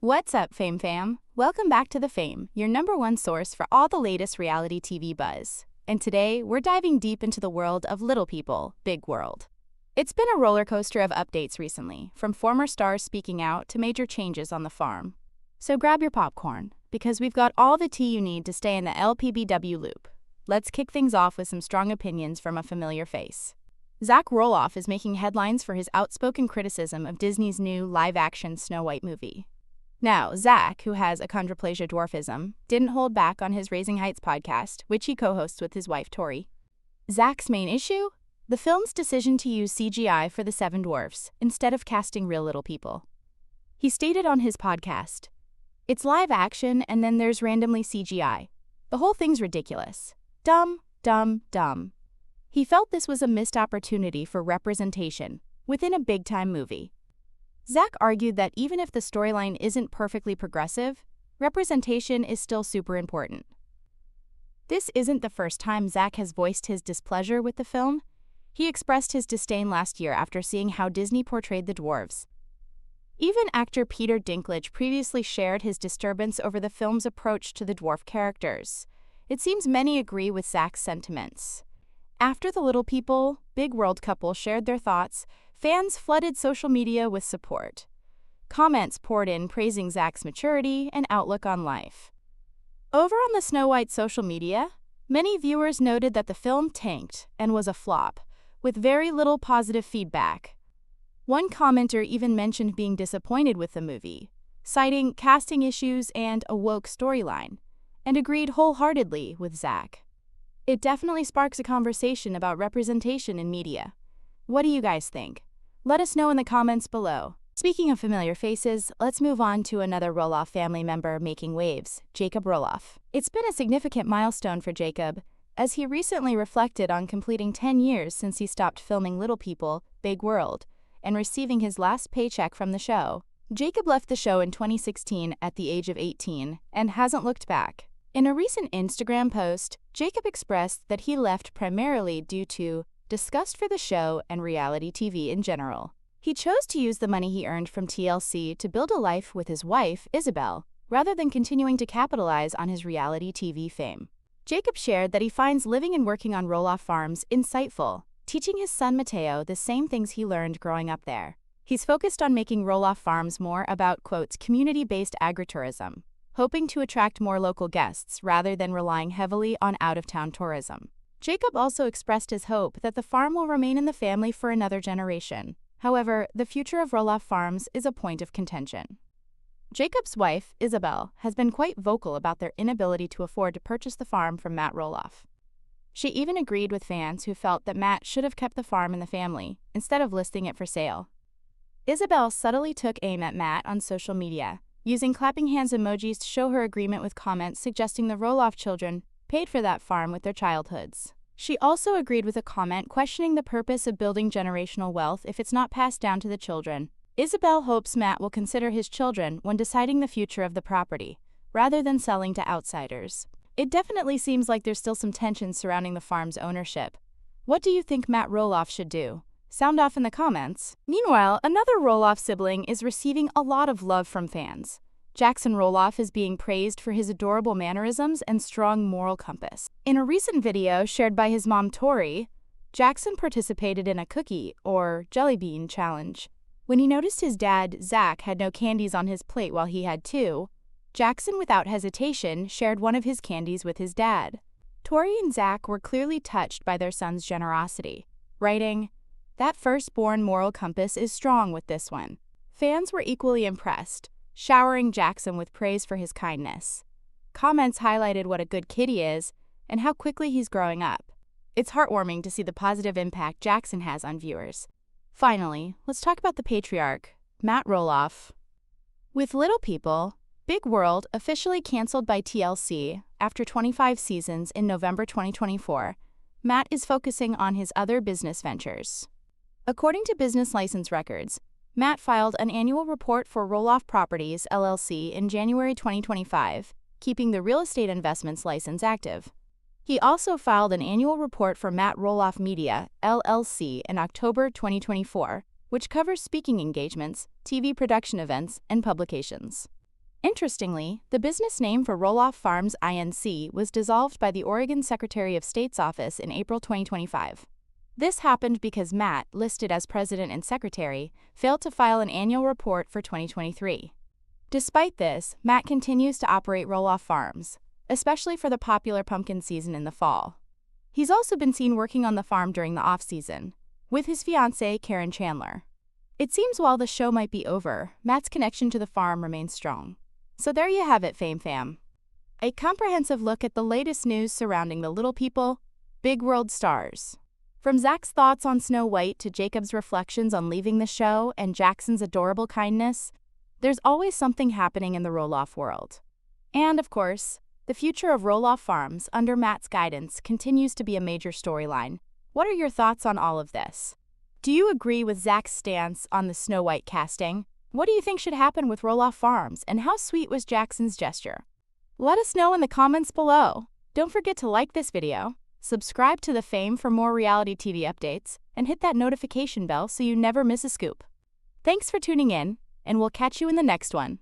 What's up, Fame Fam? Welcome back to The Fame, your #1 source for all the latest reality TV buzz. And today, we're diving deep into the world of Little People, Big World. It's been a roller coaster of updates recently, from former stars speaking out to major changes on the farm. So grab your popcorn, because we've got all the tea you need to stay in the LPBW loop. Let's kick things off with some strong opinions from a familiar face. Zach Roloff is making headlines for his outspoken criticism of Disney's new live-action Snow White movie. Now, Zach, who has achondroplasia dwarfism, didn't hold back on his Raising Heights podcast, which he co-hosts with his wife Tori. Zach's main issue? The film's decision to use CGI for the 7 dwarfs, instead of casting real little people. He stated on his podcast, "It's live action and then there's randomly CGI. The whole thing's ridiculous. Dumb, dumb, dumb." He felt this was a missed opportunity for representation within a big-time movie. Zach argued that even if the storyline isn't perfectly progressive, representation is still super important. This isn't the first time Zach has voiced his displeasure with the film. He expressed his disdain last year after seeing how Disney portrayed the dwarves. Even actor Peter Dinklage previously shared his disturbance over the film's approach to the dwarf characters. It seems many agree with Zach's sentiments. After the Little People, Big World couple shared their thoughts, fans flooded social media with support. Comments poured in praising Zach's maturity and outlook on life. Over on the Snow White social media, many viewers noted that the film tanked and was a flop, with very little positive feedback. One commenter even mentioned being disappointed with the movie, citing casting issues and a woke storyline, and agreed wholeheartedly with Zach. It definitely sparks a conversation about representation in media. What do you guys think? Let us know in the comments below. Speaking of familiar faces, let's move on to another Roloff family member making waves, Jacob Roloff. It's been a significant milestone for Jacob, as he recently reflected on completing 10 years since he stopped filming Little People, Big World, and receiving his last paycheck from the show. Jacob left the show in 2016 at the age of 18 and hasn't looked back. In a recent Instagram post, Jacob expressed that he left primarily due to disgust for the show and reality TV in general. He chose to use the money he earned from TLC to build a life with his wife, Isabel, rather than continuing to capitalize on his reality TV fame. Jacob shared that he finds living and working on Roloff Farms insightful, teaching his son Mateo the same things he learned growing up there. He's focused on making Roloff Farms more about, quotes, community-based agritourism, hoping to attract more local guests rather than relying heavily on out-of-town tourism. Jacob also expressed his hope that the farm will remain in the family for another generation. However, the future of Roloff Farms is a point of contention. Jacob's wife, Isabel, has been quite vocal about their inability to afford to purchase the farm from Matt Roloff. She even agreed with fans who felt that Matt should have kept the farm in the family, instead of listing it for sale. Isabel subtly took aim at Matt on social media, using clapping hands emojis to show her agreement with comments suggesting the Roloff children paid for that farm with their childhoods. She also agreed with a comment questioning the purpose of building generational wealth if it's not passed down to the children. Isabel hopes Matt will consider his children when deciding the future of the property, rather than selling to outsiders. It definitely seems like there's still some tension surrounding the farm's ownership. What do you think Matt Roloff should do? Sound off in the comments. Meanwhile, another Roloff sibling is receiving a lot of love from fans. Jackson Roloff is being praised for his adorable mannerisms and strong moral compass. In a recent video shared by his mom Tori, Jackson participated in a cookie, or jelly bean, challenge. When he noticed his dad, Zach, had no candies on his plate while he had 2, Jackson, without hesitation, shared one of his candies with his dad. Tori and Zach were clearly touched by their son's generosity, writing, "That firstborn moral compass is strong with this one." Fans were equally impressed, showering Jackson with praise for his kindness. Comments highlighted what a good kid he is and how quickly he's growing up. It's heartwarming to see the positive impact Jackson has on viewers. Finally, let's talk about the patriarch, Matt Roloff. With Little People, Big World officially canceled by TLC after 25 seasons in November 2024, Matt is focusing on his other business ventures. According to business license records, Matt filed an annual report for Roloff Properties, LLC in January 2025, keeping the real estate investments license active. He also filed an annual report for Matt Roloff Media, LLC in October 2024, which covers speaking engagements, TV production events, and publications. Interestingly, the business name for Roloff Farms Inc. was dissolved by the Oregon Secretary of State's office in April 2025. This happened because Matt, listed as president and secretary, failed to file an annual report for 2023. Despite this, Matt continues to operate Roloff Farms, especially for the popular pumpkin season in the fall. He's also been seen working on the farm during the off-season, with his fiancée, Karen Chandler. It seems while the show might be over, Matt's connection to the farm remains strong. So there you have it, Fame Fam. A comprehensive look at the latest news surrounding the little people, big world stars. From Zach's thoughts on Snow White to Jacob's reflections on leaving the show and Jackson's adorable kindness, there's always something happening in the Roloff world. And, of course, the future of Roloff Farms under Matt's guidance continues to be a major storyline. What are your thoughts on all of this? Do you agree with Zach's stance on the Snow White casting? What do you think should happen with Roloff Farms, and how sweet was Jackson's gesture? Let us know in the comments below. Don't forget to like this video, subscribe to The Fame for more reality TV updates, and hit that notification bell so you never miss a scoop. Thanks for tuning in, and we'll catch you in the next one.